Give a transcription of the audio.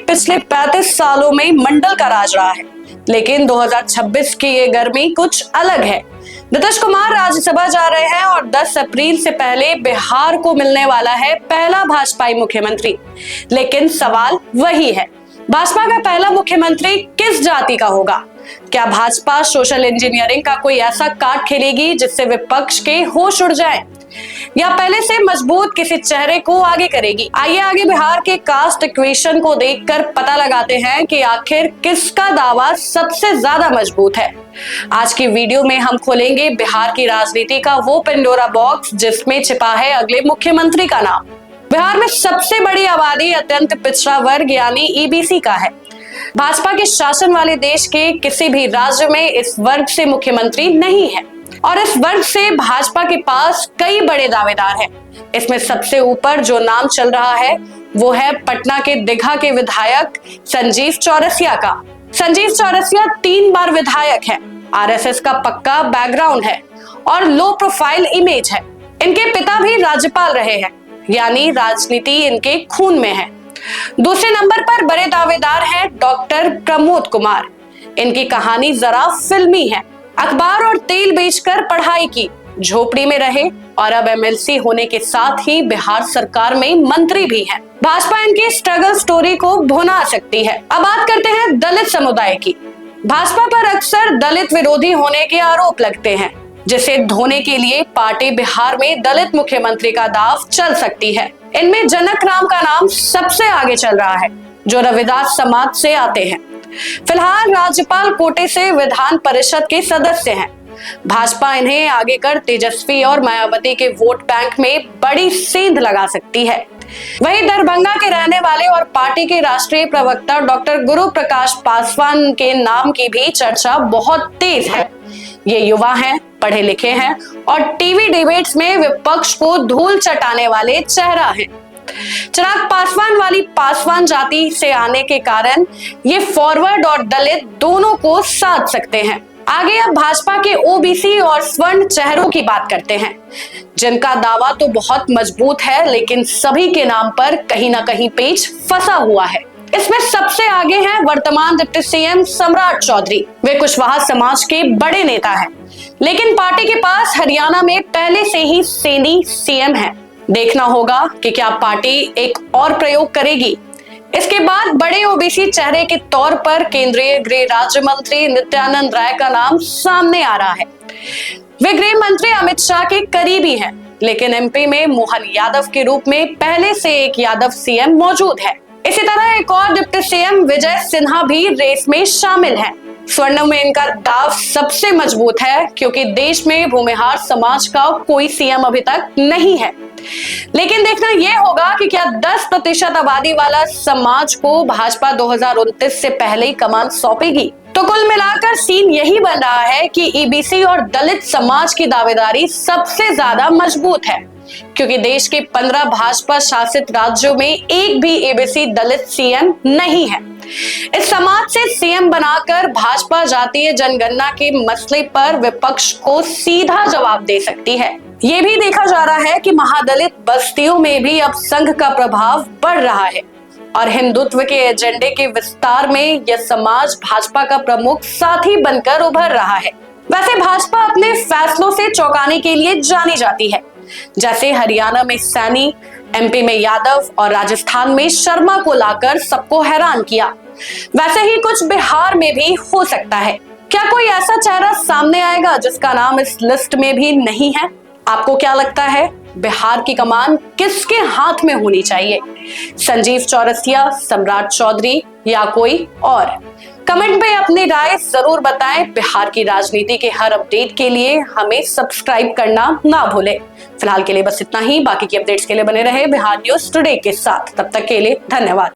पिछले 35 सालों में मंडल का राज रहा है, लेकिन 2026 की ये गर्मी कुछ अलग है। नीतीश कुमार राज्यसभा जा रहे हैं और 10 अप्रैल से पहले बिहार को मिलने वाला है पहला भाजपाई मुख्यमंत्री। लेकिन सवाल वही है, भाजपा का पहला मुख्यमंत्री किस जाति का होगा? क्या भाजपा सोशल इंजीनियरिंग का कोई ऐसा कार्ड खेलेगी जिससे विपक्ष के होश उड़ जाए, या पहले से मजबूत किसी चेहरे को आगे करेगी? आइए आगे बिहार के कास्ट इक्वेशन को देखकर पता लगाते हैं कि आखिर किसका दावा सबसे ज्यादा मजबूत है। आज की वीडियो में हम खोलेंगे बिहार की राजनीति का वो पेंडोरा बॉक्स जिसमें छिपा है अगले मुख्यमंत्री का नाम। बिहार में सबसे बड़ी आबादी अत्यंत पिछड़ा वर्ग यानी ईबीसी का है। भाजपा के शासन वाले देश के किसी भी राज्य में इस वर्ग से मुख्यमंत्री नहीं है और इस वर्ग से भाजपा के पास कई बड़े दावेदार हैं। इसमें सबसे ऊपर जो नाम चल रहा है वो है पटना के दीघा के विधायक संजीव चौरसिया का। संजीव चौरसिया 3 बार विधायक है, आरएसएस का पक्का बैकग्राउंड है और लो प्रोफाइल इमेज है। इनके पिता भी राज्यपाल रहे हैं, यानी राजनीति इनके खून में है। दूसरे नंबर पर बड़े दावेदार हैं डॉक्टर प्रमोद कुमार। इनकी कहानी जरा फिल्मी है। अखबार और तेल बेचकर पढ़ाई की, झोपड़ी में रहे और अब एमएलसी होने के साथ ही बिहार सरकार में मंत्री भी हैं। भाजपा इनकी स्ट्रगल स्टोरी को भुना सकती है। अब बात करते हैं दलित समुदाय की। भाजपा पर अक्सर दलित विरोधी होने के आरोप लगते हैं, जिसे धोने के लिए पार्टी बिहार में दलित मुख्यमंत्री का दाव चल सकती है। इनमें जनक राम का नाम सबसे आगे चल रहा है, जो रविदास समाज से आते हैं। फिलहाल राज्यपाल कोटे से विधान परिषद के सदस्य हैं। भाजपा इन्हें आगे कर तेजस्वी और मायावती के वोट बैंक में बड़ी सेंध लगा सकती है। वहीं दरभंगा के रहने वाले और पार्टी के राष्ट्रीय प्रवक्ता डॉक्टर गुरु प्रकाश पासवान के नाम की भी चर्चा बहुत तेज है। ये युवा हैं, पढ़े लिखे हैं और टीवी डिबेट्स में विपक्ष को धूल चटाने वाले चेहरा हैं। चिराग पासवान वाली पासवान जाति से आने के कारण ये फॉरवर्ड और दलित दोनों को साध सकते हैं। आगे अब भाजपा के ओबीसी और स्वर्ण चेहरों की बात करते हैं, जिनका दावा तो बहुत मजबूत है, लेकिन सभी के नाम पर कहीं ना कहीं पेच फंसा हुआ है। इसमें सबसे आगे हैं वर्तमान डिप्टी सीएम सम्राट चौधरी। वे कुशवाहा समाज के बड़े नेता हैं, लेकिन पार्टी के पास हरियाणा में पहले से ही सेनी सीएम है। देखना होगा कि क्या पार्टी एक और प्रयोग करेगी। इसके बाद बड़े ओबीसी चेहरे के तौर पर केंद्रीय गृह राज्य मंत्री नित्यानंद राय का नाम सामने आ रहा है। वे गृह मंत्री अमित शाह के करीबी हैं, लेकिन एमपी में मोहन यादव के रूप में पहले से एक यादव सीएम मौजूद है। इसी तरह एक और डिप्टी सीएम विजय सिन्हा भी रेस में शामिल हैं। स्वर्ण में इनका दाव सबसे मजबूत है, क्योंकि देश में भूमिहार समाज का कोई सीएम अभी तक नहीं है। लेकिन देखना यह होगा कि क्या 10% आबादी वाला समाज को भाजपा 2029 से पहले ही कमान सौंपेगी। तो कुल मिलाकर सीन यही बन रहा है कि ईबीसी और दलित समाज की दावेदारी सबसे ज्यादा मजबूत है, क्योंकि देश के 15 भाजपा शासित राज्यों में एक भी एबीसी दलित सीएम नहीं है। इस समाज से सीएम बनाकर भाजपा जातीय जनगणना के मसले पर विपक्ष को सीधा जवाब दे सकती है। ये भी देखा जा रहा है कि महादलित बस्तियों में भी अब संघ का प्रभाव बढ़ रहा है और हिंदुत्व के एजेंडे के विस्तार में यह समाज भाजपा का प्रमुख साथी बनकर उभर रहा है। वैसे भाजपा अपने फैसलों से चौंकाने के लिए जानी जाती है, जैसे हरियाणा में सैनी, एमपी में यादव और राजस्थान में शर्मा को लाकर सबको हैरान किया। वैसे ही कुछ बिहार में भी हो सकता है। क्या कोई ऐसा चेहरा सामने आएगा जिसका नाम इस लिस्ट में भी नहीं है? आपको क्या लगता है, बिहार की कमान किसके हाथ में होनी चाहिए? संजीव चौरसिया, सम्राट चौधरी या कोई और? कमेंट में अपनी राय जरूर बताएं। बिहार की राजनीति के हर अपडेट के लिए हमें सब्सक्राइब करना ना भूलें। फिलहाल के लिए बस इतना ही। बाकी की अपडेट्स के लिए बने रहे बिहार न्यूज टुडे के साथ। तब तक के लिए धन्यवाद।